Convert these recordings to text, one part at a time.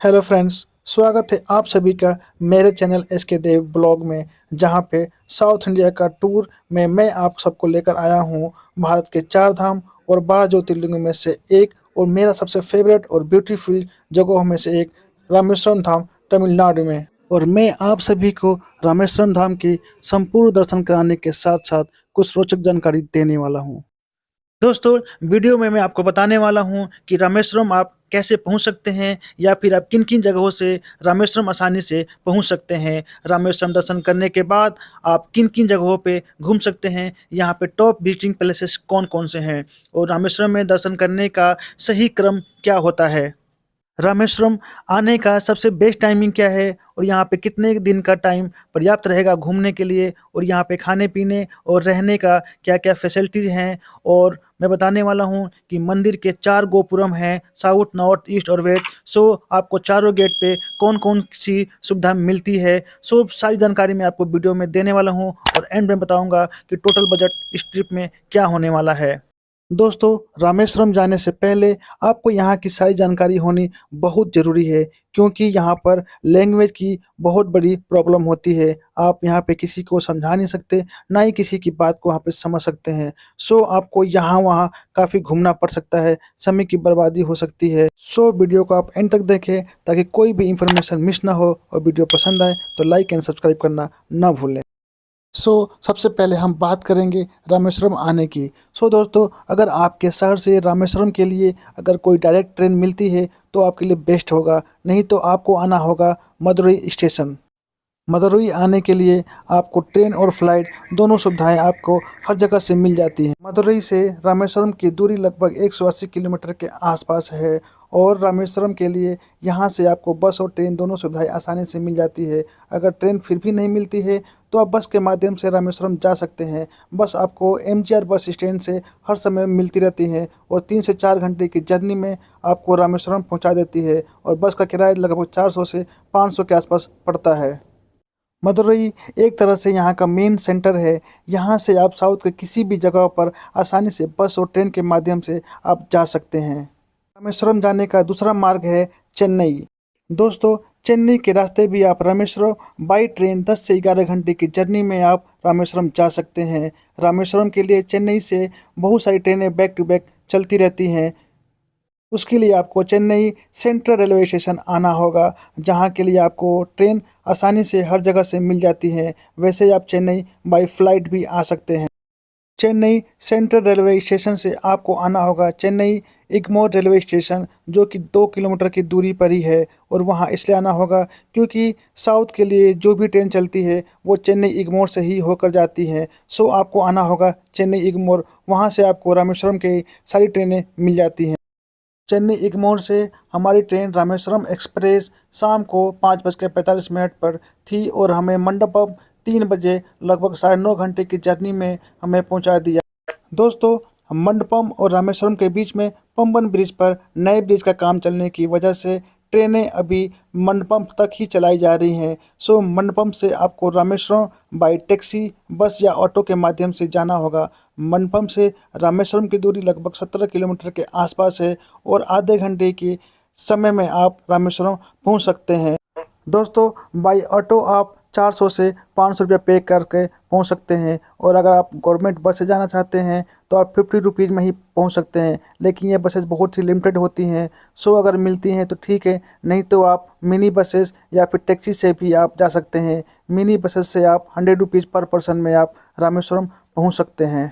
Hello friends, स्वागत है आप सभी का मेरे चैनल एसके देव ब्लॉग में। जहां पे साउथ इंडिया का टूर में मैं आप सबको लेकर आया हूं। भारत के 4 धाम और 12 ज्योतिर्लिंगों में से एक और मेरा सबसे फेवरेट और ब्यूटीफुल जगहों में से एक रामेश्वरम धाम तमिलनाडु में। और मैं आप सभी को रामेश्वरम धाम की संपूर्ण दर्शन कराने के साथ साथ कुछ रोचक जानकारी देने वाला हूँ। दोस्तों, वीडियो में मैं आपको बताने वाला हूं कि रामेश्वरम आप कैसे पहुंच सकते हैं या फिर आप किन किन जगहों से रामेश्वरम आसानी से पहुंच सकते हैं। रामेश्वरम दर्शन करने के बाद आप किन किन जगहों पे घूम सकते हैं, यहां पे टॉप विजिटिंग प्लेसेस कौन कौन से हैं और रामेश्वरम में दर्शन करने का सही क्रम क्या होता है। रामेश्वरम आने का सबसे बेस्ट टाइमिंग क्या है और यहाँ पे कितने दिन का टाइम पर्याप्त रहेगा घूमने के लिए, और यहाँ पे खाने पीने और रहने का क्या क्या फैसिलिटीज़ हैं। और मैं बताने वाला हूँ कि मंदिर के 4 गोपुरम हैं, साउथ, नॉर्थ, ईस्ट और वेस्ट। सो आपको चारों गेट पे कौन कौन सी सुविधा मिलती है, सो सारी जानकारी मैं आपको वीडियो में देने वाला हूँ और एंड में बताऊँगा कि टोटल बजट इस ट्रिप में क्या होने वाला है। दोस्तों, रामेश्वरम जाने से पहले आपको यहाँ की सारी जानकारी होनी बहुत ज़रूरी है, क्योंकि यहाँ पर लैंग्वेज की बहुत बड़ी प्रॉब्लम होती है। आप यहाँ पे किसी को समझा नहीं सकते, ना ही किसी की बात को वहाँ पे समझ सकते हैं। सो आपको यहाँ वहाँ काफ़ी घूमना पड़ सकता है, समय की बर्बादी हो सकती है। सो वीडियो को आप एंड तक देखें ताकि कोई भी इंफॉर्मेशन मिस ना हो, और वीडियो पसंद आए तो लाइक एंड सब्सक्राइब करना ना भूलें। सबसे पहले हम बात करेंगे रामेश्वरम आने की। दोस्तों, अगर आपके शहर से रामेश्वरम के लिए अगर कोई डायरेक्ट ट्रेन मिलती है तो आपके लिए बेस्ट होगा, नहीं तो आपको आना होगा मदुरई स्टेशन। मदुरई आने के लिए आपको ट्रेन और फ्लाइट दोनों सुविधाएं आपको हर जगह से मिल जाती हैं। मदुरई से रामेश्वरम की दूरी लगभग 180 किलोमीटर के आसपास है, और रामेश्वरम के लिए यहाँ से आपको बस और ट्रेन दोनों सुविधाएं आसानी से मिल जाती है। अगर ट्रेन फिर भी नहीं मिलती है तो आप बस के माध्यम से रामेश्वरम जा सकते हैं। बस आपको एमजीआर बस स्टैंड से हर समय मिलती रहती है और 3 से 4 घंटे की जर्नी में आपको रामेश्वरम पहुँचा देती है, और बस का किराया लगभग 400 से 500 के आसपास पड़ता है। मदुरई एक तरह से यहाँ का मेन सेंटर है। यहाँ से आप साउथ के किसी भी जगह पर आसानी से बस और ट्रेन के माध्यम से आप जा सकते हैं। रामेश्वरम जाने का दूसरा मार्ग है चेन्नई। दोस्तों, चेन्नई के रास्ते भी आप रामेश्वरम बाई ट्रेन 10 से 11 घंटे की जर्नी में आप रामेश्वरम जा सकते हैं। रामेश्वरम के लिए चेन्नई से बहुत सारी ट्रेनें बैक टू बैक चलती रहती हैं। उसके लिए आपको चेन्नई सेंट्रल रेलवे स्टेशन आना होगा, जहां के लिए आपको ट्रेन आसानी से हर जगह से मिल जाती है। वैसे आप चेन्नई बाय फ्लाइट भी आ सकते हैं। चेन्नई सेंट्रल रेलवे स्टेशन से आपको आना होगा चेन्नई इग्मोर रेलवे स्टेशन, जो कि 2 किलोमीटर की दूरी पर ही है। और वहाँ इसलिए आना होगा क्योंकि साउथ के लिए जो भी ट्रेन चलती है वो चेन्नई इग्मोर से ही होकर जाती है। आपको आना होगा चेन्नई इग्मोर, वहाँ से आपको रामेश्वरम की सारी ट्रेनें मिल जाती हैं। चेन्नई इग्मोर से हमारी ट्रेन रामेश्वरम एक्सप्रेस शाम को 5:45 पर थी, और हमें मंडपम 3 बजे लगभग 9.5 घंटे की जर्नी में हमें पहुंचा दिया। दोस्तों, मंडपम और रामेश्वरम के बीच में पंबन ब्रिज पर नए ब्रिज का काम चलने की वजह से ट्रेनें अभी मंडपम तक ही चलाई जा रही हैं। मंडपम से आपको रामेश्वरम बाई टैक्सी, बस या ऑटो के माध्यम से जाना होगा। मंडपम से रामेश्वरम की दूरी लगभग 17 किलोमीटर के आसपास है, और आधे घंटे के समय में आप रामेश्वरम पहुंच सकते हैं। दोस्तों, बाई ऑटो आप 400 से 500 रुपये पे करके पहुंच सकते हैं, और अगर आप गवर्नमेंट बस से जाना चाहते हैं तो आप 50 रुपीज़ में ही पहुंच सकते हैं। लेकिन ये बसेस बहुत ही लिमिटेड होती हैं। अगर मिलती हैं तो ठीक है, नहीं तो आप मिनी बसेस या फिर टैक्सी से भी आप जा सकते हैं। मिनी बसेस से आप 100 रुपीज़ पर पर्सन में आप रामेश्वरम पहुँच सकते हैं।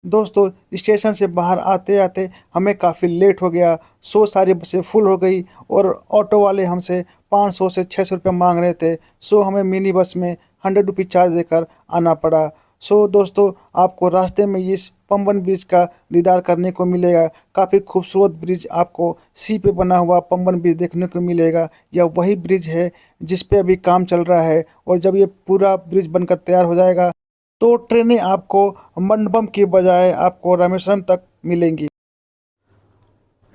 दोस्तों, स्टेशन से बाहर आते आते हमें काफ़ी लेट हो गया। सारी बसें फुल हो गई, और ऑटो वाले हमसे 500 से 600 रुपये मांग रहे थे। हमें मिनी बस में 100 रुपीज़ चार्ज देकर आना पड़ा। दोस्तों, आपको रास्ते में इस पंबन ब्रिज का दीदार करने को मिलेगा। काफ़ी खूबसूरत ब्रिज आपको सी पे बना हुआ पंबन ब्रिज देखने को मिलेगा। यह वही ब्रिज है जिस पे अभी काम चल रहा है, और जब ये पूरा ब्रिज बनकर तैयार हो जाएगा तो ट्रेनें आपको मंडपम की बजाय आपको रामेश्वरम तक मिलेंगी।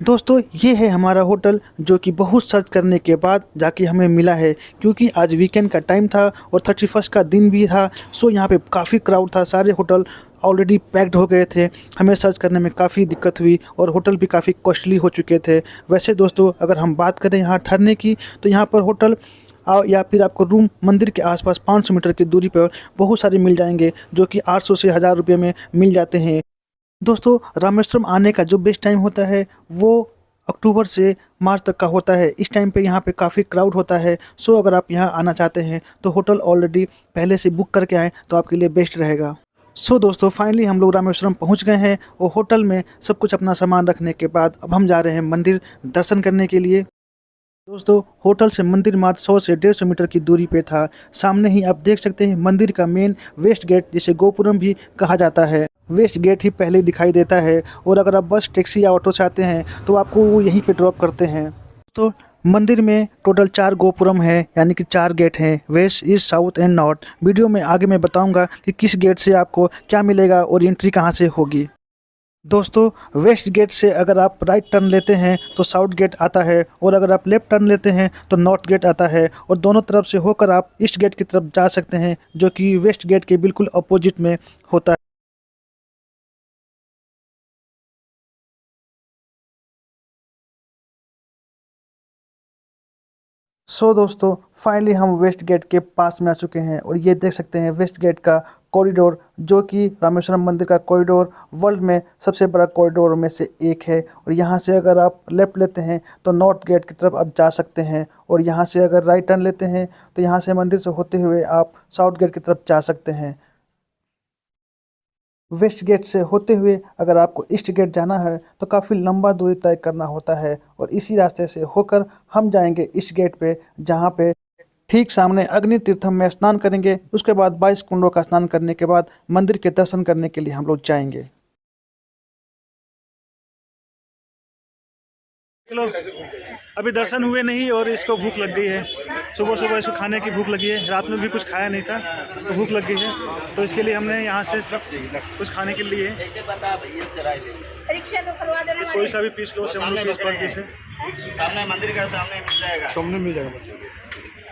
दोस्तों, ये है हमारा होटल, जो कि बहुत सर्च करने के बाद जाके हमें मिला है, क्योंकि आज वीकेंड का टाइम था और 31st का दिन भी था। यहाँ पे काफ़ी क्राउड था। सारे होटल ऑलरेडी पैक्ड हो गए थे। हमें सर्च करने में काफ़ी दिक्कत हुई और होटल भी काफ़ी कॉस्टली हो चुके थे। वैसे दोस्तों, अगर हम बात करें यहाँ ठहरने की, तो यहाँ पर होटल या फिर आपको रूम मंदिर के आसपास 500 मीटर की दूरी पर बहुत सारे मिल जाएंगे, जो कि 800 से 1000 रुपये में मिल जाते हैं। दोस्तों, रामेश्वरम आने का जो बेस्ट टाइम होता है वो अक्टूबर से मार्च तक का होता है। इस टाइम पे यहाँ पे काफ़ी क्राउड होता है। सो अगर आप यहाँ आना चाहते हैं तो होटल ऑलरेडी पहले से बुक करके आएँ तो आपके लिए बेस्ट रहेगा। सो दोस्तों, फाइनली हम लोग रामेश्वरम पहुँच गए हैं और होटल में सब कुछ अपना सामान रखने के बाद अब हम जा रहे हैं मंदिर दर्शन करने के लिए। दोस्तों, होटल से मंदिर मात्र 100 से 150 मीटर की दूरी पे था। सामने ही आप देख सकते हैं मंदिर का मेन वेस्ट गेट, जिसे गोपुरम भी कहा जाता है। वेस्ट गेट ही पहले दिखाई देता है और अगर आप बस, टैक्सी या ऑटो से आते हैं तो आपको वो यहीं पे ड्रॉप करते हैं। तो मंदिर में टोटल 4 गोपुरम है, यानी कि 4 गेट हैं, west, east, south and north. Video में आगे मैं बताऊँगा कि किस गेट से आपको क्या मिलेगा और एंट्री कहाँ से होगी। दोस्तों, वेस्ट गेट से अगर आप राइट टर्न लेते हैं तो साउथ गेट आता है और अगर आप लेफ़्ट टर्न लेते हैं तो नॉर्थ गेट आता है और दोनों तरफ से होकर आप ईस्ट गेट की तरफ जा सकते हैं, जो कि वेस्ट गेट के बिल्कुल अपोजिट में होता है। दोस्तों, फाइनली हम वेस्ट गेट के पास में आ चुके हैं और ये देख सकते हैं वेस्ट गेट का कॉरिडोर, जो कि रामेश्वरम मंदिर का कॉरिडोर वर्ल्ड में सबसे बड़ा कॉरिडोर में से एक है। और यहाँ से अगर आप लेफ़्ट लेते हैं तो नॉर्थ गेट की तरफ आप जा सकते हैं और यहाँ से अगर राइट टर्न लेते हैं तो यहाँ से मंदिर से होते हुए आप साउथ गेट की तरफ जा सकते हैं। वेस्ट गेट से होते हुए अगर आपको ईस्ट गेट जाना है तो काफ़ी लंबा दूरी तय करना होता है और इसी रास्ते से होकर हम जाएंगे ईस्ट गेट पे, जहाँ पे ठीक सामने अग्नि तीर्थम में स्नान करेंगे। उसके बाद 22 कुंडों का स्नान करने के बाद मंदिर के दर्शन करने के लिए हम लोग जाएंगे। चलो, अभी दर्शन हुए नहीं और इसको भूख लग गई है। सुबह सुबह इसको खाने की भूख लगी है, रात में भी कुछ खाया नहीं था तो भूख लग गई है, तो इसके लिए हमने यहाँ से सिर्फ कुछ खाने के लिए कोई सा भी पीस लो, सामने मंदिर का सामने मिल जाएगा, सामने मिल जाएगा।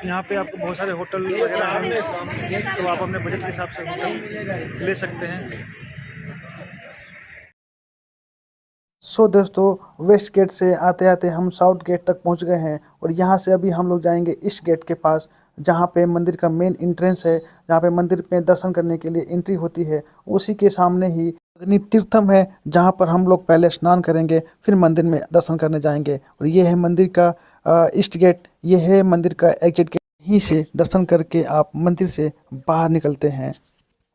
यहाँ पे आपको बहुत सारे होटल वगैरह हैं, तो आप अपने बजट के हिसाब से होटल ले सकते हैं। दोस्तों, वेस्ट गेट से आते आते हम साउथ गेट तक पहुंच गए हैं और यहाँ से अभी हम लोग जाएंगे ईस्ट गेट के पास, जहाँ पे मंदिर का मेन एंट्रेंस है, जहाँ पे मंदिर में दर्शन करने के लिए एंट्री होती है। उसी के सामने ही अग्नि तीर्थम है, जहाँ पर हम लोग पहले स्नान करेंगे फिर मंदिर में दर्शन करने जाएंगे। और ये है मंदिर का ईस्ट गेट, ये है मंदिर का एग्जिट गेट। यहीं से दर्शन करके आप मंदिर से बाहर निकलते हैं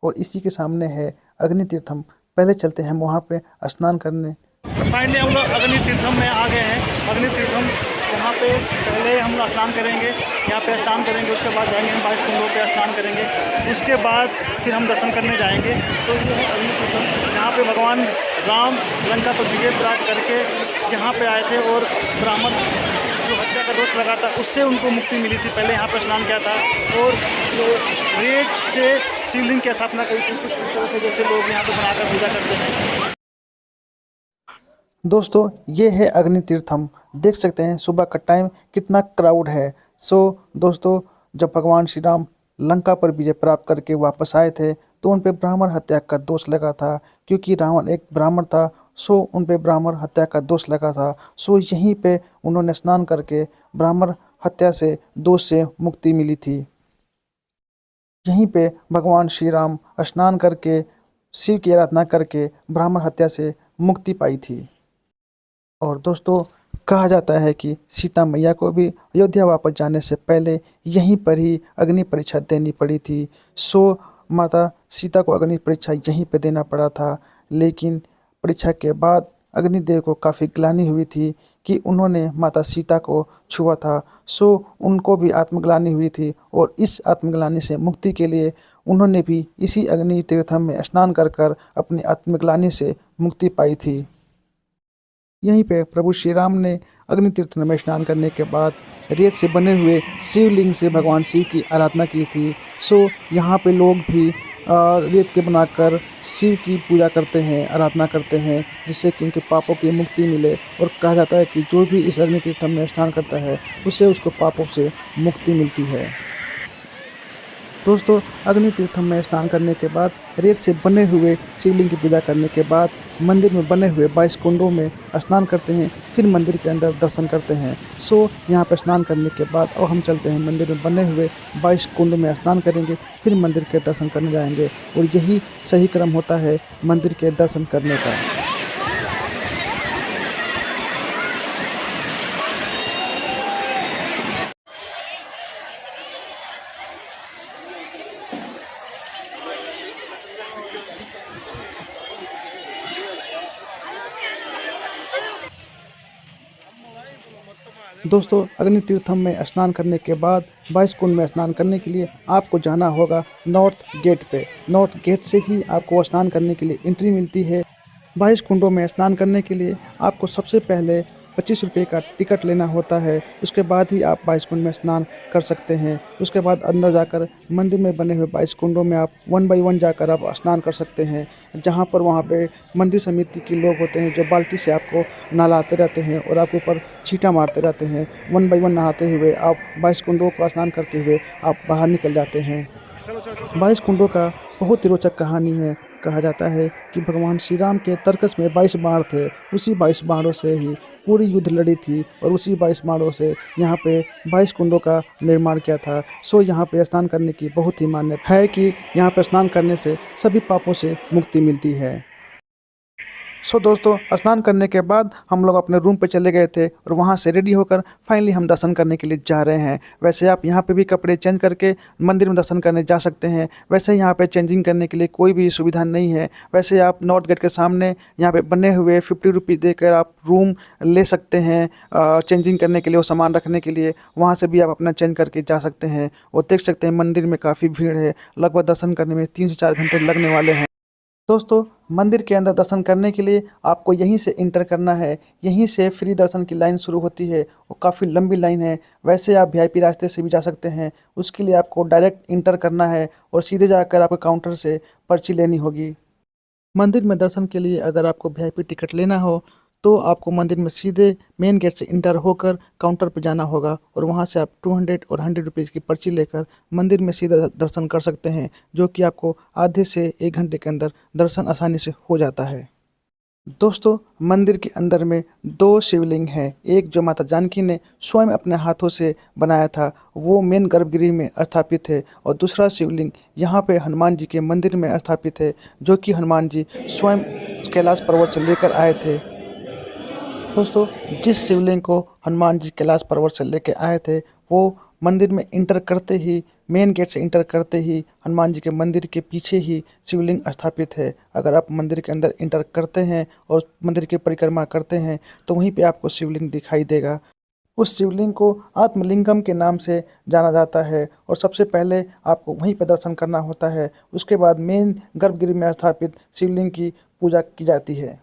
और इसी के सामने है अग्नि तीर्थम। पहले चलते हैं वहाँ पे स्नान करने। फाइनली हम लोग अग्नि तीर्थम में आ गए हैं। अग्नि तीर्थम, यहाँ पे पहले हम लोग स्नान करेंगे, यहाँ पे स्नान करेंगे, उसके बाद जाएंगे हम 22 कुंडों पे स्नान करेंगे, उसके बाद फिर हम दर्शन करने जाएंगे। तो ये है अग्नि तीर्थम, यहाँ पे भगवान राम लंका पर विजय प्राप्त करके यहाँ पे आए थे और ब्राह्मण जो हत्या का दोष लगा था उससे उनको मुक्ति मिली थी। पहले यहाँ पर स्नान किया था और जो रेत से शिवलिंग की स्थापना करी थी, कुछ इस तरह से जैसे लोग यहाँ पर बनाकर पूजा करते हैं। दोस्तों, ये है अग्नि तीर्थम, देख सकते हैं सुबह का टाइम कितना क्राउड है। दोस्तों, जब भगवान श्री राम लंका पर विजय प्राप्त करके वापस आए थे तो उन पे ब्राह्मण हत्या का दोष लगा था, क्योंकि रावण एक ब्राह्मण था। उन पे ब्राह्मण हत्या का दोष लगा था। यहीं पे उन्होंने स्नान करके ब्राह्मण हत्या से दोष से मुक्ति मिली थी। यहीं पे भगवान श्री राम स्नान करके शिव की आराधना करके ब्राह्मण हत्या से मुक्ति पाई थी। और दोस्तों, कहा जाता है कि सीता मैया को भी अयोध्या वापस जाने से पहले यहीं पर ही अग्नि परीक्षा देनी पड़ी थी। माता सीता को अग्नि परीक्षा यहीं पे देना पड़ा था, लेकिन परीक्षा के बाद अग्निदेव को काफ़ी ग्लानि हुई थी कि उन्होंने माता सीता को छुआ था। उनको भी आत्मग्लानि हुई थी और इस आत्मग्लानि से मुक्ति के लिए उन्होंने भी इसी अग्नि तीर्थम में स्नान कर कर अपनी आत्मग्लानि से मुक्ति पाई थी। यहीं पे प्रभु श्री राम ने अग्नि तीर्थ में स्नान करने के बाद रेत से बने हुए शिवलिंग से भगवान शिव की आराधना की थी। यहाँ पे लोग भी रेत के बनाकर शिव की पूजा करते हैं, आराधना करते हैं, जिससे कि उनके पापों की मुक्ति मिले। और कहा जाता है कि जो भी इस अग्नि तीर्थम में स्नान करता है उसे उसको पापों से मुक्ति मिलती है। दोस्तों, अग्नि तीर्थम में स्नान करने के बाद रेत से बने हुए शिवलिंग की पूजा करने के बाद मंदिर में बने हुए 22 कुंडों में स्नान करते हैं, फिर मंदिर के अंदर दर्शन करते हैं। यहाँ पर स्नान करने के बाद अब हम चलते हैं मंदिर में बने हुए 22 कुंड में स्नान करेंगे, फिर मंदिर के दर्शन करने जाएंगे और यही सही क्रम होता है मंदिर के दर्शन करने का। दोस्तों, अग्नि तीर्थम में स्नान करने के बाद 22 कुंड में स्नान करने के लिए आपको जाना होगा नॉर्थ गेट पे। नॉर्थ गेट से ही आपको स्नान करने के लिए एंट्री मिलती है। 22 कुंडों में स्नान करने के लिए आपको सबसे पहले 25 रुपये का टिकट लेना होता है। उसके बाद ही आप 22 कुंड में स्नान कर सकते हैं। उसके बाद अंदर जाकर मंदिर में बने हुए 22 कुंडों में आप 1 बाई 1 जाकर आप स्नान कर सकते हैं, जहां पर वहां पे मंदिर समिति के लोग होते हैं जो बाल्टी से आपको नहलाते रहते हैं और आपके ऊपर छींटा मारते रहते हैं। 1 बाई 1 नहाते हुए आप 22 कुंडों का स्नान करते हुए आप बाहर निकल जाते हैं। 22 कुंडों का बहुत ही रोचक कहानी है। कहा जाता है कि भगवान श्री राम के तरकस में 22 बाण थे। उसी 22 बाणों से ही पूरी युद्ध लड़ी थी और उसी 22 बाणों से यहाँ पे 22 कुंडों का निर्माण किया था। यहाँ पे स्नान करने की बहुत ही मान्यता है कि यहाँ पे स्नान करने से सभी पापों से मुक्ति मिलती है। दोस्तों, स्नान करने के बाद हम लोग अपने रूम पे चले गए थे और वहाँ से रेडी होकर फाइनली हम दर्शन करने के लिए जा रहे हैं। वैसे आप यहाँ पे भी कपड़े चेंज करके मंदिर में दर्शन करने जा सकते हैं। वैसे यहाँ पे चेंजिंग करने के लिए कोई भी सुविधा नहीं है। वैसे आप नॉर्थ गेट के सामने यहाँ पे बने हुए 50 रुपीज़ देकर आप रूम ले सकते हैं चेंजिंग करने के लिए और सामान रखने के लिए। वहाँ से भी आप अपना चेंज करके जा सकते हैं और देख सकते हैं मंदिर में काफ़ी भीड़ है। लगभग दर्शन करने में 3 से 4 घंटे लगने वाले हैं। दोस्तों, मंदिर के अंदर दर्शन करने के लिए आपको यहीं से इंटर करना है। यहीं से फ्री दर्शन की लाइन शुरू होती है और काफ़ी लंबी लाइन है। वैसे आप वीआईपी रास्ते से भी जा सकते हैं। उसके लिए आपको डायरेक्ट इंटर करना है और सीधे जाकर आपको काउंटर से पर्ची लेनी होगी। मंदिर में दर्शन के लिए अगर आपको वीआईपी टिकट लेना हो तो आपको मंदिर में सीधे मेन गेट से इंटर होकर काउंटर पर जाना होगा और वहां से आप 200 और 100 रुपीज़ की पर्ची लेकर मंदिर में सीधा दर्शन कर सकते हैं, जो कि आपको आधे से 1 घंटे के अंदर दर्शन आसानी से हो जाता है। दोस्तों, मंदिर के अंदर में 2 शिवलिंग हैं। एक जो माता जानकी ने स्वयं अपने हाथों से बनाया था, वो मेन गर्भगृह में स्थापित है, और दूसरा शिवलिंग यहाँ पे हनुमान जी के मंदिर में स्थापित है, जो कि हनुमान जी स्वयं कैलाश पर्वत से लेकर आए थे। दोस्तों, जिस शिवलिंग को हनुमान जी कैलाश पर्वत से लेकर आए थे, वो मंदिर में इंटर करते ही, मेन गेट से इंटर करते ही हनुमान जी के मंदिर के पीछे ही शिवलिंग स्थापित है। अगर आप मंदिर के अंदर इंटर करते हैं और मंदिर की परिक्रमा करते हैं तो वहीं पे आपको शिवलिंग दिखाई देगा। उस शिवलिंग को आत्मलिंगम के नाम से जाना जाता है और सबसे पहले आपको वहीं पर दर्शन करना होता है। उसके बाद मेन गर्भगृह में स्थापित शिवलिंग की पूजा की जाती है।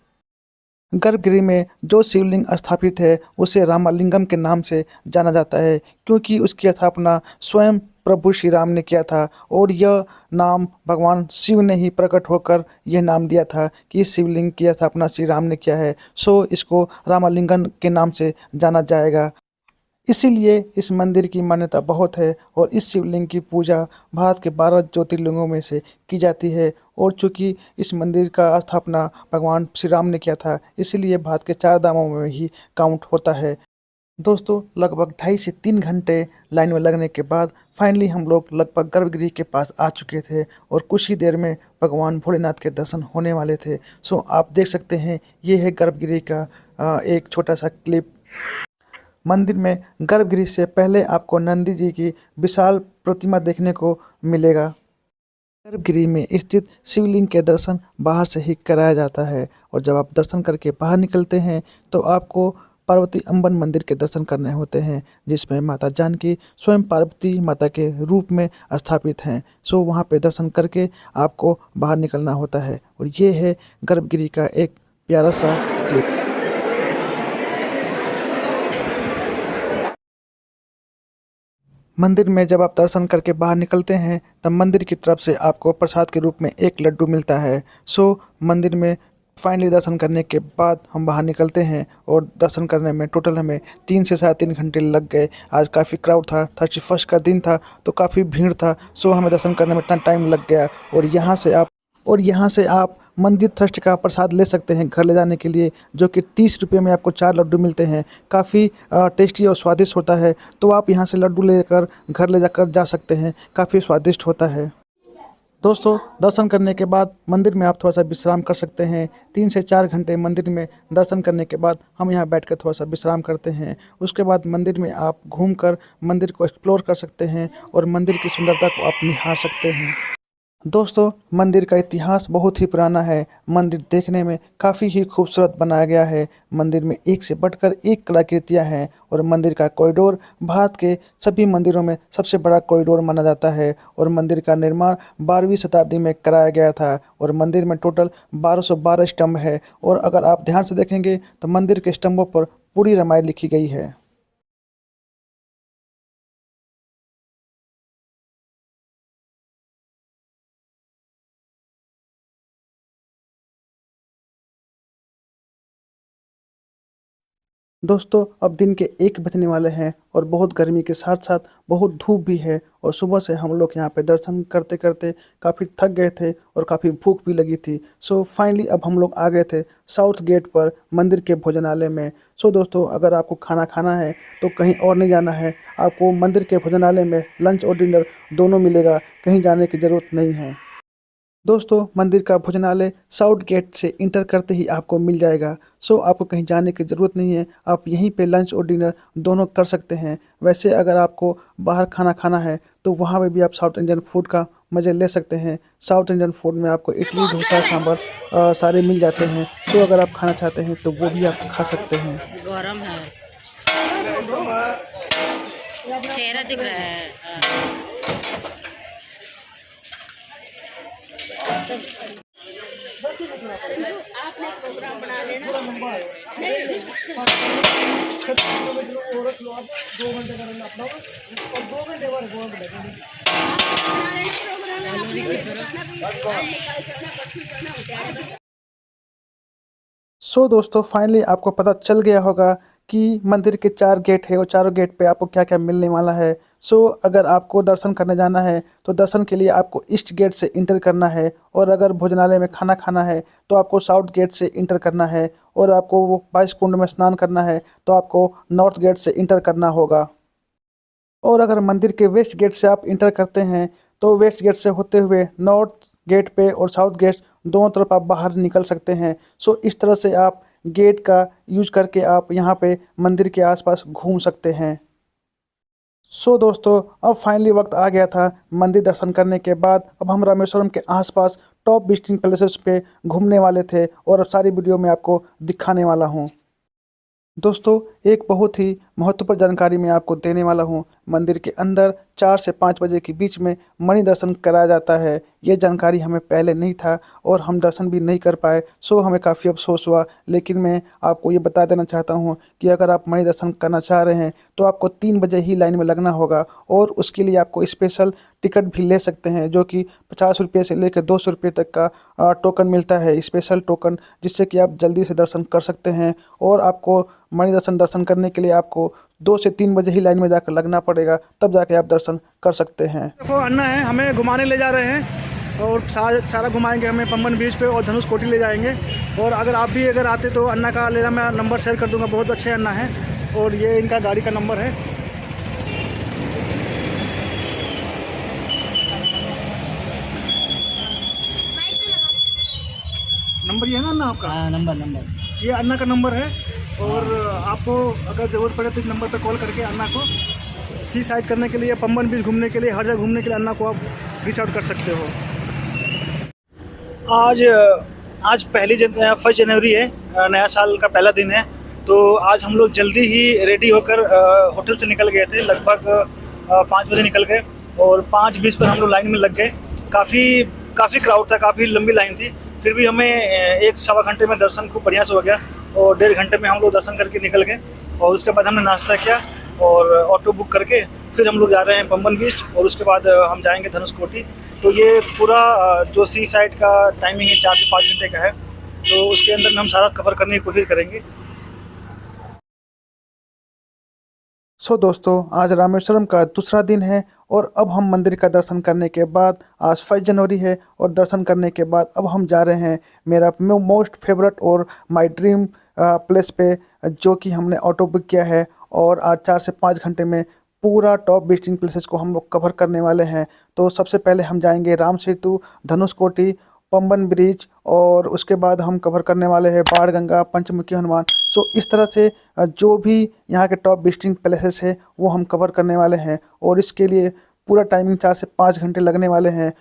गर्भगृह में जो शिवलिंग स्थापित है उसे रामालिंगम के नाम से जाना जाता है, क्योंकि उसकी स्थापना स्वयं प्रभु श्री राम ने किया था और यह नाम भगवान शिव ने ही प्रकट होकर यह नाम दिया था कि इस शिवलिंग की स्थापना श्री राम ने किया है। इसको रामालिंगम के नाम से जाना जाएगा। इसीलिए इस मंदिर की मान्यता बहुत है और इस शिवलिंग की पूजा भारत के 12 ज्योतिर्लिंगों में से की जाती है। और चूँकि इस मंदिर का स्थापना भगवान श्री राम ने किया था, इसीलिए भारत के 4 धामों में ही काउंट होता है। दोस्तों, लगभग 2.5 से 3 घंटे लाइन में लगने के बाद फाइनली हम लोग लगभग गर्भगृह के पास आ चुके थे और कुछ ही देर में भगवान भोलेनाथ के दर्शन होने वाले थे। आप देख सकते हैं, ये है गर्भगृह का एक छोटा सा क्लिप। मंदिर में गर्भगृह से पहले आपको नंदी जी की विशाल प्रतिमा देखने को मिलेगा। गर्भगृह में स्थित शिवलिंग के दर्शन बाहर से ही कराया जाता है और जब आप दर्शन करके बाहर निकलते हैं तो आपको पार्वती अम्बन मंदिर के दर्शन करने होते हैं, जिसमें माता जानकी स्वयं पार्वती माता के रूप में स्थापित हैं। वहाँ पे दर्शन करके आपको बाहर निकलना होता है और ये है गर्भगृह का एक प्यारा सा क्लिप। मंदिर में जब आप दर्शन करके बाहर निकलते हैं तब मंदिर की तरफ से आपको प्रसाद के रूप में एक लड्डू मिलता है। मंदिर में फाइनली दर्शन करने के बाद हम बाहर निकलते हैं और दर्शन करने में टोटल हमें 3 से 3.5 घंटे लग गए। आज काफ़ी क्राउड था, 31 का दिन था तो काफ़ी भीड़ था, सो हमें दर्शन करने में इतना टाइम लग गया। और यहाँ से आप मंदिर ट्रस्ट का प्रसाद ले सकते हैं घर ले जाने के लिए, जो कि 30 रुपये में आपको 4 लड्डू मिलते हैं। काफ़ी टेस्टी और स्वादिष्ट होता है, तो आप यहाँ से लड्डू लेकर घर ले जाकर जा सकते हैं, काफ़ी स्वादिष्ट होता है। दोस्तों, दर्शन करने के बाद मंदिर में आप थोड़ा सा विश्राम कर सकते हैं। 3 से 4 घंटे मंदिर में दर्शन करने के बाद हम यहाँ बैठ कर थोड़ा सा विश्राम करते हैं। उसके बाद मंदिर में आप घूमकर मंदिर को एक्सप्लोर कर सकते हैं और मंदिर की सुंदरता को आप निहार सकते हैं। दोस्तों, मंदिर का इतिहास बहुत ही पुराना है। मंदिर देखने में काफ़ी ही खूबसूरत बनाया गया है। मंदिर में एक से बढ़कर एक कलाकृतियाँ हैं और मंदिर का कॉरिडोर भारत के सभी मंदिरों में सबसे बड़ा कॉरिडोर माना जाता है। और मंदिर का निर्माण 12वीं शताब्दी में कराया गया था और मंदिर में टोटल 1212 स्तंभ है। और अगर आप ध्यान से देखेंगे तो मंदिर के स्तंभों पर पूरी रामायण लिखी गई है। दोस्तों, अब दिन के 1 बजने वाले हैं और बहुत गर्मी के साथ साथ बहुत धूप भी है और सुबह से हम लोग यहाँ पे दर्शन करते करते काफ़ी थक गए थे और काफ़ी भूख भी लगी थी। सो फाइनली अब हम लोग आ गए थे साउथ गेट पर मंदिर के भोजनालय में। सो दोस्तों, अगर आपको खाना खाना है तो कहीं और नहीं जाना है, आपको मंदिर के भोजनालय में लंच और डिनर दोनों मिलेगा, कहीं जाने की ज़रूरत नहीं है। दोस्तों, मंदिर का भोजनालय साउथ गेट से इंटर करते ही आपको मिल जाएगा। सो आपको कहीं जाने की ज़रूरत नहीं है, आप यहीं पे लंच और डिनर दोनों कर सकते हैं। वैसे अगर आपको बाहर खाना खाना है तो वहाँ पे भी आप साउथ इंडियन फूड का मज़े ले सकते हैं। साउथ इंडियन फूड में आपको इडली, डोसा, सांभर सारे मिल जाते हैं। तो अगर आप खाना चाहते हैं तो वो भी आप खा सकते हैं। गरम है, चेहरा दिख रहा है। आपने प्रोग्राम बना लेना। सो दोस्तों, फाइनली आपको पता चल गया होगा कि मंदिर के 4 गेट है और चारों गेट पे आपको क्या क्या मिलने वाला है। सो अगर आपको दर्शन करने जाना है तो दर्शन के लिए आपको ईस्ट गेट से इंटर करना है, और अगर भोजनालय में खाना खाना है तो आपको साउथ गेट से इंटर करना है, और आपको वो 22 कुंड में स्नान करना है तो आपको नॉर्थ गेट से इंटर करना होगा। और अगर मंदिर के वेस्ट गेट से आप इंटर करते हैं तो वेस्ट गेट से होते हुए नॉर्थ गेट पे और साउथ गेट दोनों तरफ आप बाहर निकल सकते हैं। सो इस तरह से आप गेट का यूज करके आप यहाँ पे मंदिर के आसपास घूम सकते हैं। सो दोस्तों, अब फाइनली वक्त आ गया था मंदिर दर्शन करने के बाद अब हम रामेश्वरम के आसपास टॉप विजिटिंग प्लेसेस पे घूमने वाले थे और अब सारी वीडियो में आपको दिखाने वाला हूँ। दोस्तों, एक बहुत ही महत्वपूर्ण जानकारी मैं आपको देने वाला हूँ। मंदिर के अंदर 4 से 5 बजे के बीच में मणि दर्शन कराया जाता है। ये जानकारी हमें पहले नहीं था और हम दर्शन भी नहीं कर पाए, सो हमें काफ़ी अफसोस हुआ। लेकिन मैं आपको ये बता देना चाहता हूँ कि अगर आप मणि दर्शन करना चाह रहे हैं तो आपको 3 बजे ही लाइन में लगना होगा, और उसके लिए आपको स्पेशल टिकट भी ले सकते हैं, जो कि 50 रुपये से लेकर 200 रुपये तक का टोकन मिलता है, स्पेशल टोकन, जिससे कि आप जल्दी से दर्शन कर सकते हैं। और आपको मणि दर्शन करने के लिए आपको 2 से 3 बजे ही लाइन में जाकर लगना पड़ेगा, तब जाके आप दर्शन कर सकते हैं। देखो, अन्ना है, हमें घुमाने ले जा रहे हैं और सारा घुमाएंगे हमें पम्बन बीच पे और धनुष कोटी ले जाएंगे। और अगर आप भी अगर आते तो अन्ना का लेना, मैं नंबर शेयर कर दूंगा, बहुत अच्छे अन्ना है और ये इनका गाड़ी का नंबर है। नंबर ये है ना अन्ना आपका? हाँ, नंबर ये अन्ना का नंबर है। और आपको अगर ज़रूरत पड़े तो इस नंबर पर कॉल करके अन्ना को सी साइड करने के लिए, पम्बन बीच घूमने के लिए, हर जगह घूमने के लिए अन्ना को आप रीच आउट कर सकते हो। आज 1 जनवरी है, नया साल का पहला दिन है। तो आज हम लोग जल्दी ही रेडी होकर होटल से निकल गए थे, लगभग 5 बजे निकल गए और 5:20 पर हम लोग लाइन में लग गए। काफ़ी क्राउड था, काफ़ी लंबी लाइन थी, फिर भी हमें 1 सवा घंटे में दर्शन खूब बढ़िया से हो गया और 1.5 घंटे में हम लोग दर्शन करके निकल गए। और उसके बाद हमने नाश्ता किया और ऑटो बुक करके फिर हम लोग जा रहे हैं पम्बन बीच और उसके बाद हम जाएंगे धनुष कोटी। तो ये पूरा जो सी साइड का टाइमिंग है 4 से 5 घंटे का है। तो उसके अंदर में हम सारा कवर करने की कोशिश करेंगे। दोस्तों, आज रामेश्वरम का दूसरा दिन है और अब हम मंदिर का दर्शन करने के बाद, आज 5 जनवरी है, और दर्शन करने के बाद अब हम जा रहे हैं मेरा मोस्ट फेवरेट और माय ड्रीम प्लेस पे, जो कि हमने ऑटो बुक किया है। और आज 4 से 5 घंटे में पूरा टॉप विजिटिंग प्लेसेस को हम लोग कवर करने वाले हैं। तो सबसे पहले हम जाएंगे राम सेतु, धनुषकोटी, पंबन ब्रिज, और उसके बाद हम कवर करने वाले हैं बाणगंगा, पंचमुखी हनुमान। इस तरह से जो भी यहाँ के टॉप विजिटिंग प्लेसेस है वो हम कवर करने वाले हैं, और इसके लिए पूरा टाइमिंग 4 से 5 घंटे लगने वाले हैं।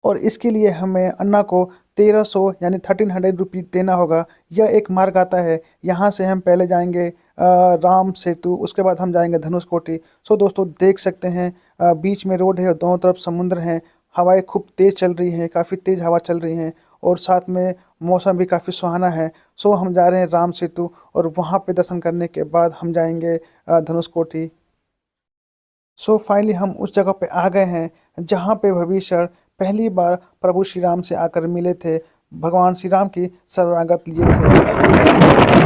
और इसके लिए हमें अन्ना को 1300 यानी 1300 रुपीज़ देना होगा। यह एक मार्ग आता है, यहाँ से हम पहले जाएंगे राम सेतु, उसके बाद हम जाएंगे धनुषकोटी। दोस्तों, देख सकते हैं बीच में रोड है और दोनों तरफ समुद्र हैं। हवाएं खूब तेज़ चल रही हैं, काफ़ी तेज़ हवा चल रही हैं, और साथ में मौसम भी काफ़ी सुहाना है। हम जा रहे हैं राम सेतु, और वहाँ पे दर्शन करने के बाद हम जाएंगे धनुषकोटी। फाइनली हम उस जगह पे आ गए हैं जहाँ पे भविष्य पहली बार प्रभु श्री राम से आकर मिले थे, भगवान श्री राम की शरणागत लिए थे।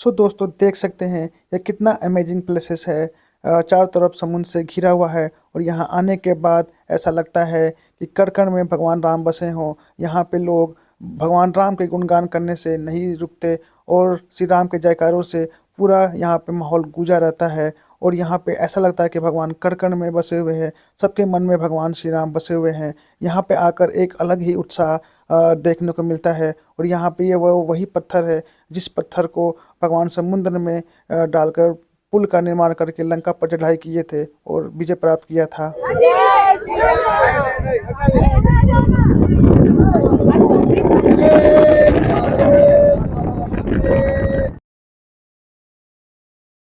दोस्तों, देख सकते हैं यह कितना अमेजिंग प्लेसेस है। चारों तरफ समुद्र से घिरा हुआ है, और यहाँ आने के बाद ऐसा लगता है कि कण कण में भगवान राम बसे हों। यहाँ पे लोग भगवान राम के गुणगान करने से नहीं रुकते, और श्री राम के जयकारों से पूरा यहाँ पे माहौल गूंजा रहता है। और यहाँ पे ऐसा लगता है कि भगवान कण कण में बसे हुए हैं, सबके मन में भगवान श्री राम बसे हुए हैं। यहाँ पे आकर एक अलग ही उत्साह देखने को मिलता है। और यहाँ पे ये वही पत्थर है जिस पत्थर को भगवान समुद्र में डालकर पुल का निर्माण करके लंका पर चढ़ाई किए थे और विजय प्राप्त किया था।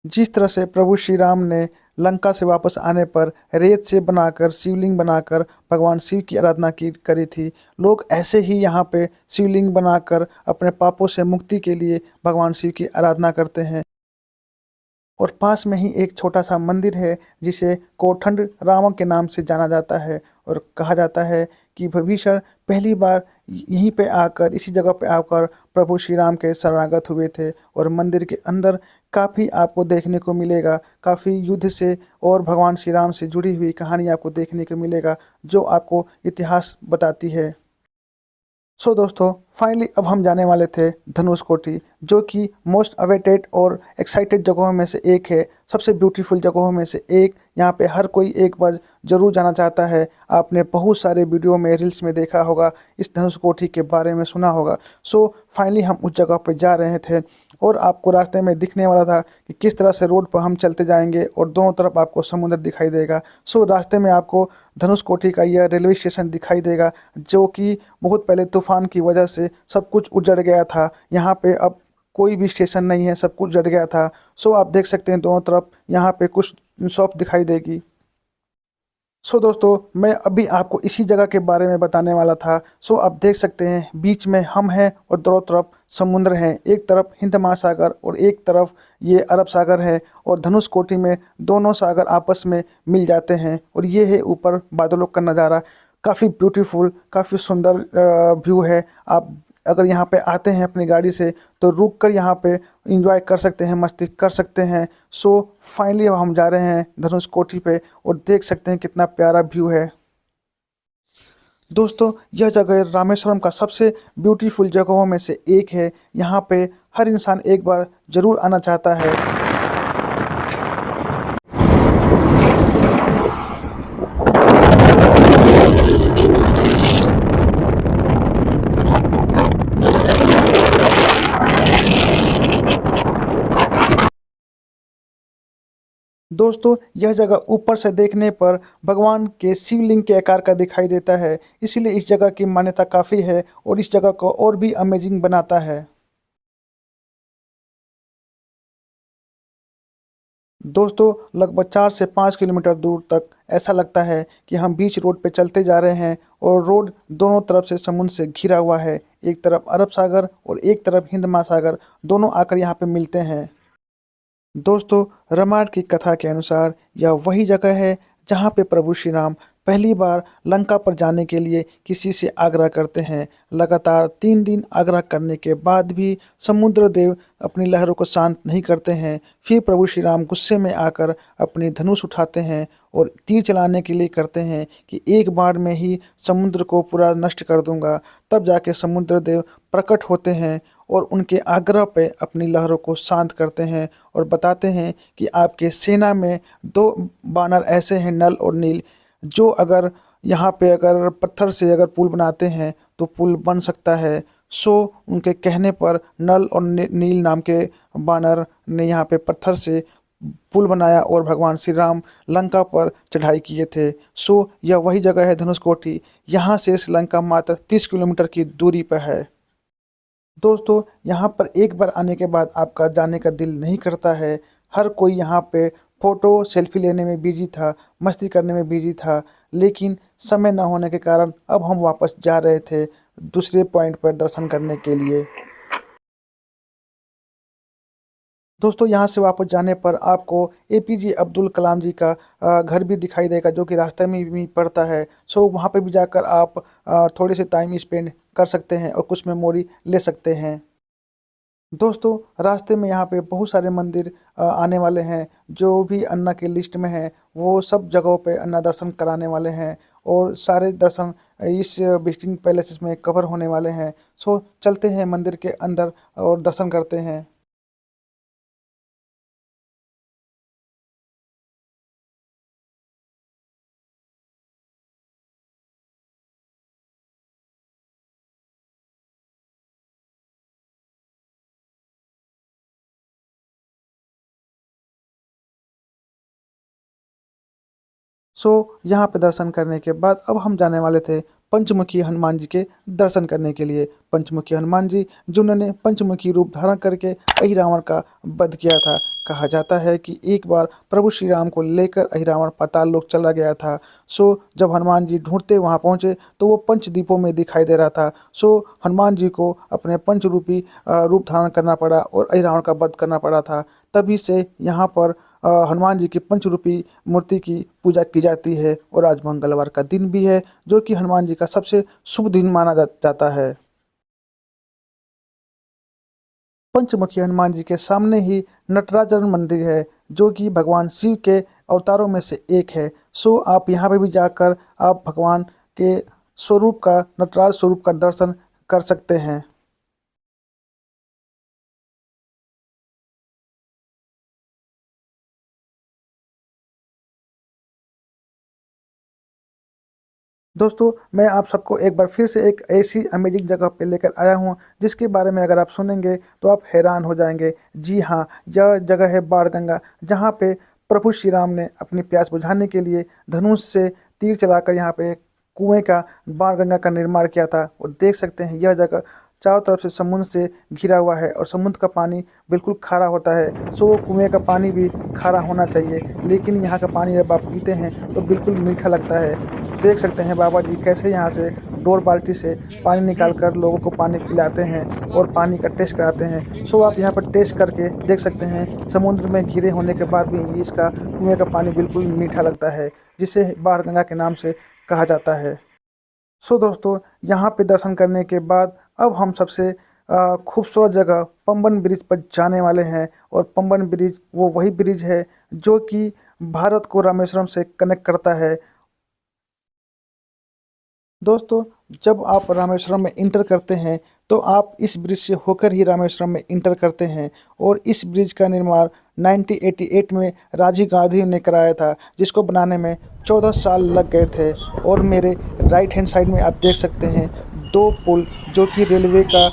जिस तरह से प्रभु श्री राम ने लंका से वापस आने पर रेत से बनाकर शिवलिंग बनाकर भगवान शिव की आराधना करी थी, लोग ऐसे ही यहाँ पे शिवलिंग बनाकर अपने पापों से मुक्ति के लिए भगवान शिव की आराधना करते हैं। और पास में ही एक छोटा सा मंदिर है जिसे कोठंड राम के नाम से जाना जाता है, और कहा जाता है कि विभीषण पहली बार यहीं पे आकर, इसी जगह पे आकर प्रभु श्री राम के शरणागत हुए थे। और मंदिर के अंदर काफ़ी आपको देखने को मिलेगा, काफ़ी युद्ध से और भगवान श्री राम से जुड़ी हुई कहानी आपको देखने को मिलेगा, जो आपको इतिहास बताती है। दोस्तों, फाइनली अब हम जाने वाले थे धनुषकोटी, जो कि मोस्ट अवेटेड और एक्साइटेड जगहों में से एक है, सबसे ब्यूटीफुल जगहों में से एक। यहाँ पे हर कोई एक बार ज़रूर जाना चाहता है। आपने बहुत सारे वीडियो में, रील्स में देखा होगा, इस धनुषकोटी के बारे में सुना होगा। फाइनली हम उस जगह पर जा रहे थे, और आपको रास्ते में दिखने वाला था कि किस तरह से रोड पर हम चलते जाएंगे और दोनों तरफ आपको समुद्र दिखाई देगा। रास्ते में आपको धनुषकोटी का यह रेलवे स्टेशन दिखाई देगा, जो कि बहुत पहले तूफान की वजह से सब कुछ उजड़ गया था। यहाँ पे अब कोई भी स्टेशन नहीं है, सब कुछ उजड़ गया था। आप देख सकते हैं दोनों तरफ यहाँ पे कुछ शॉप दिखाई देगी। दोस्तों, मैं अभी आपको इसी जगह के बारे में बताने वाला था। आप देख सकते हैं बीच में हम हैं और दोनों तरफ समुद्र हैं। एक तरफ हिंद महासागर और एक तरफ ये अरब सागर है, और धनुषकोटी में दोनों सागर आपस में मिल जाते हैं। और ये है ऊपर बादलों का नज़ारा, काफ़ी ब्यूटीफुल, काफ़ी सुंदर व्यू है। आप अगर यहाँ पे आते हैं अपनी गाड़ी से तो रुक कर यहाँ पे एंजॉय कर सकते हैं, मस्ती कर सकते हैं। फाइनली हम जा रहे हैं धनुषकोटी पे, और देख सकते हैं कितना प्यारा व्यू है। दोस्तों, यह जगह रामेश्वरम का सबसे ब्यूटीफुल जगहों में से एक है। यहाँ पे हर इंसान एक बार ज़रूर आना चाहता है। दोस्तों, यह जगह ऊपर से देखने पर भगवान के शिवलिंग के आकार का दिखाई देता है, इसलिए इस जगह की मान्यता काफ़ी है और इस जगह को और भी अमेजिंग बनाता है। दोस्तों, लगभग 4 से 5 किलोमीटर दूर तक ऐसा लगता है कि हम बीच रोड पे चलते जा रहे हैं, और रोड दोनों तरफ से समुद्र से घिरा हुआ है। एक तरफ अरब सागर और एक तरफ हिंद महासागर, दोनों आकर यहाँ पे मिलते हैं। दोस्तों, रामायण की कथा के अनुसार यह वही जगह है जहाँ पे प्रभु श्री राम पहली बार लंका पर जाने के लिए किसी से आग्रह करते हैं। लगातार 3 दिन आग्रह करने के बाद भी समुद्र देव अपनी लहरों को शांत नहीं करते हैं। फिर प्रभु श्री राम गुस्से में आकर अपनी धनुष उठाते हैं और तीर चलाने के लिए करते हैं कि एक बार में ही समुद्र को पूरा नष्ट कर दूंगा। तब जाके समुद्र देव प्रकट होते हैं और उनके आग्रह पे अपनी लहरों को शांत करते हैं और बताते हैं कि आपके सेना में 2 बानर ऐसे हैं, नल और नील, जो अगर यहाँ पे अगर पत्थर से अगर पुल बनाते हैं तो पुल बन सकता है। सो उनके कहने पर नल और नील नाम के बानर ने यहाँ पे पत्थर से पुल बनाया और भगवान श्री राम लंका पर चढ़ाई किए थे। सो यह वही जगह है धनुषकोटी। यहाँ से श्रीलंका मात्र 30 किलोमीटर की दूरी पर है। दोस्तों, यहाँ पर एक बार आने के बाद आपका जाने का दिल नहीं करता है। हर कोई यहाँ पे फ़ोटो सेल्फी लेने में बिजी था, मस्ती करने में बिजी था, लेकिन समय न होने के कारण अब हम वापस जा रहे थे दूसरे पॉइंट पर दर्शन करने के लिए। दोस्तों, यहाँ से वापस जाने पर आपको एपीजे अब्दुल कलाम जी का घर भी दिखाई देगा, जो कि रास्ते में भी पड़ता है। सो वहाँ पे भी जाकर आप थोड़े से टाइम स्पेंड कर सकते हैं और कुछ मेमोरी ले सकते हैं। दोस्तों, रास्ते में यहाँ पे बहुत सारे मंदिर आने वाले हैं। जो भी अन्ना के लिस्ट में हैं वो सब जगहों पे अन्ना दर्शन कराने वाले हैं और सारे दर्शन इस विजिटिंग पैलेसेस में कवर होने वाले हैं। सो चलते हैं मंदिर के अंदर और दर्शन करते हैं। सो यहाँ पे दर्शन करने के बाद अब हम जाने वाले थे पंचमुखी हनुमान जी के दर्शन करने के लिए। पंचमुखी हनुमान जी जिन्होंने पंचमुखी रूप धारण करके अहिरावण का वध किया था। कहा जाता है कि एक बार प्रभु श्री राम को लेकर अहिरावण पाताल लोक चला गया था। सो जब हनुमान जी ढूंढते वहाँ पहुँचे तो वो पंचदीपों में दिखाई दे रहा था। सो हनुमान जी को अपने पंचरूपी रूप धारण करना पड़ा और अहिरावण का वध करना पड़ा था। तभी से यहाँ पर हनुमान जी की पंचरूपी मूर्ति की पूजा की जाती है और आज मंगलवार का दिन भी है, जो कि हनुमान जी का सबसे शुभ दिन माना जाता है। पंचमुखी हनुमान जी के सामने ही नटराजन मंदिर है, जो कि भगवान शिव के अवतारों में से एक है। सो आप यहाँ पे भी जाकर आप भगवान के स्वरूप का, नटराज स्वरूप का दर्शन कर सकते हैं। दोस्तों, मैं आप सबको एक बार फिर से एक ऐसी अमेजिंग जगह पे लेकर आया हूँ, जिसके बारे में अगर आप सुनेंगे तो आप हैरान हो जाएंगे। जी हाँ, यह जगह है बाणगंगा, जहाँ पे प्रभु श्री राम ने अपनी प्यास बुझाने के लिए धनुष से तीर चलाकर यहाँ पे कुएं का, बाणगंगा का निर्माण किया था। और देख सकते हैं यह जगह चारों तरफ से समुद्र से घिरा हुआ है और समुद्र का पानी बिल्कुल खारा होता है। सो कुएं का पानी भी खारा होना चाहिए, लेकिन यहाँ का पानी जब आप पीते हैं तो बिल्कुल मीठा लगता है। देख सकते हैं बाबा जी कैसे यहाँ से डोर बाल्टी से पानी निकाल कर लोगों को पानी पिलाते हैं और पानी का टेस्ट कराते हैं। सो आप यहाँ पर टेस्ट करके देख सकते हैं, समुद्र में घिरे होने के बाद भी इसका कुएं का पानी बिल्कुल मीठा लगता है, जिसे बाणगंगा के नाम से कहा जाता है। सो दोस्तों, यहाँ पे दर्शन करने के बाद अब हम सबसे खूबसूरत जगह पंबन ब्रिज पर जाने वाले हैं। और पंबन ब्रिज वो वही ब्रिज है जो कि भारत को रामेश्वरम से कनेक्ट करता है। दोस्तों, जब आप रामेश्वरम में इंटर करते हैं तो आप इस ब्रिज से होकर ही रामेश्वरम में इंटर करते हैं। और इस ब्रिज का निर्माण 1988 में राजीव गांधी ने कराया था, जिसको बनाने में 14 साल लग गए थे। और मेरे राइट हैंड साइड में आप देख सकते हैं 2 पुल, जो कि रेलवे का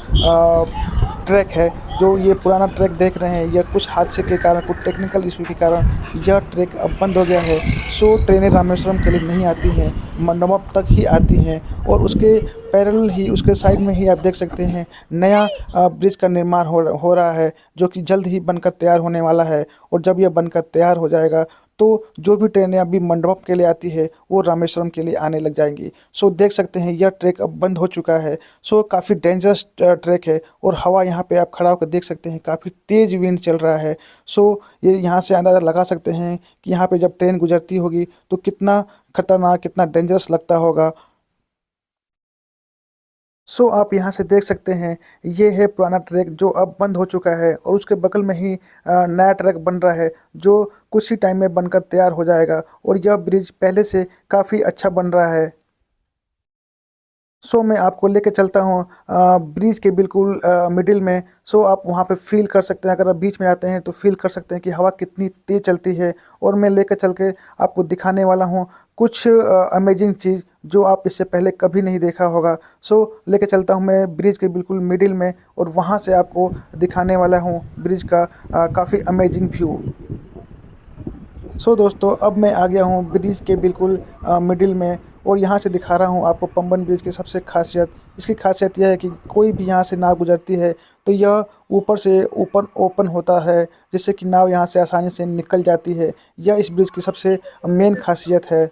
ट्रैक है। जो ये पुराना ट्रैक देख रहे हैं, यह कुछ हादसे के कारण, कुछ टेक्निकल इशू के कारण यह ट्रैक अब बंद हो गया है। सो ट्रेनें रामेश्वरम के लिए नहीं आती हैं, मंडपम तक ही आती हैं। और उसके पैरेलल ही, उसके साइड में ही आप देख सकते हैं नया ब्रिज का निर्माण हो रहा है, जो कि जल्द ही बनकर तैयार होने वाला है। और जब यह बनकर तैयार हो जाएगा तो जो भी ट्रेनें अभी मंडपम के लिए आती है वो रामेश्वरम के लिए आने लग जाएंगी। सो देख सकते हैं यह ट्रैक अब बंद हो चुका है। सो काफ़ी डेंजरस ट्रैक है और हवा यहाँ पे आप खड़ा होकर देख सकते हैं, काफ़ी तेज़ विंड चल रहा है। सो ये यहाँ से अंदाज़ा लगा सकते हैं कि यहाँ पे जब ट्रेन गुजरती होगी तो कितना खतरनाक, कितना डेंजरस लगता होगा। सो आप यहाँ से देख सकते हैं ये है पुराना ट्रैक जो अब बंद हो चुका है और उसके बगल में ही नया ट्रैक बन रहा है जो कुछ ही टाइम में बनकर तैयार हो जाएगा और यह ब्रिज पहले से काफ़ी अच्छा बन रहा है। सो मैं आपको लेके चलता हूँ ब्रिज के बिल्कुल मिडिल में। सो आप वहाँ पे फील कर सकते हैं, अगर आप बीच में जाते हैं तो फील कर सकते हैं कि हवा कितनी तेज़ चलती है। और मैं लेकर चल के आपको दिखाने वाला हूँ कुछ अमेजिंग चीज़ जो आप इससे पहले कभी नहीं देखा होगा। सो लेके चलता हूँ मैं ब्रिज के बिल्कुल मिडिल में और वहाँ से आपको दिखाने वाला हूँ ब्रिज का काफ़ी अमेजिंग व्यू। सो दोस्तों अब मैं आ गया हूँ ब्रिज के बिल्कुल मिडिल में और यहाँ से दिखा रहा हूँ आपको पंबन ब्रिज की सबसे खासियत। इसकी खासियत यह है कि कोई भी यहाँ से नाव गुजरती है तो यह ऊपर से ऊपर ओपन होता है, जिससे कि नाव यहाँ से आसानी से निकल जाती है। यह इस ब्रिज की सबसे मेन खासियत है।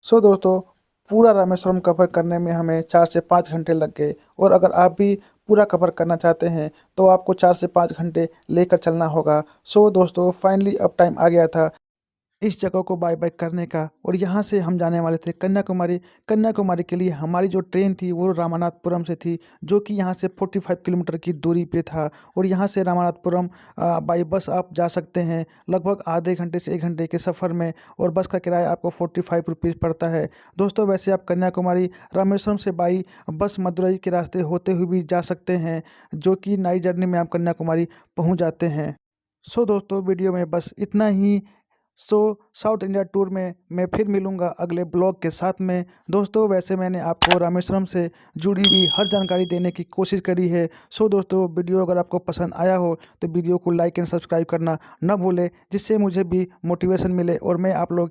सो दोस्तों पूरा रामेश्वरम कवर करने में हमें 4 से 5 घंटे लग गए और अगर आप भी पूरा कवर करना चाहते हैं तो आपको 4 से 5 घंटे लेकर चलना होगा। सो दोस्तों फाइनली अब टाइम आ गया था इस जगह को बाय बाय करने का और यहाँ से हम जाने वाले थे कन्याकुमारी। कन्याकुमारी के लिए हमारी जो ट्रेन थी वो रामानाथपुरम से थी, जो कि यहाँ से 45 किलोमीटर की दूरी पे था। और यहाँ से रामानाथपुरम बाई बस आप जा सकते हैं लगभग आधे घंटे से 1 घंटे के सफ़र में और बस का किराया आपको 45 रुपीज़ पड़ता है। दोस्तों वैसे आप कन्याकुमारी रामेश्वरम से बाई बस मदुरई के रास्ते होते हुए भी जा सकते हैं, जो कि नाइट जर्नी में आप कन्याकुमारी पहुँच जाते हैं। सो दोस्तों वीडियो में बस इतना ही। सो साउथ इंडिया टूर में मैं फिर मिलूंगा अगले ब्लॉग के साथ में। दोस्तों वैसे मैंने आपको रामेश्वरम से जुड़ी हुई हर जानकारी देने की कोशिश करी है। सो दोस्तों वीडियो अगर आपको पसंद आया हो तो वीडियो को लाइक एंड सब्सक्राइब करना न भूलें, जिससे मुझे भी मोटिवेशन मिले और मैं आप लोग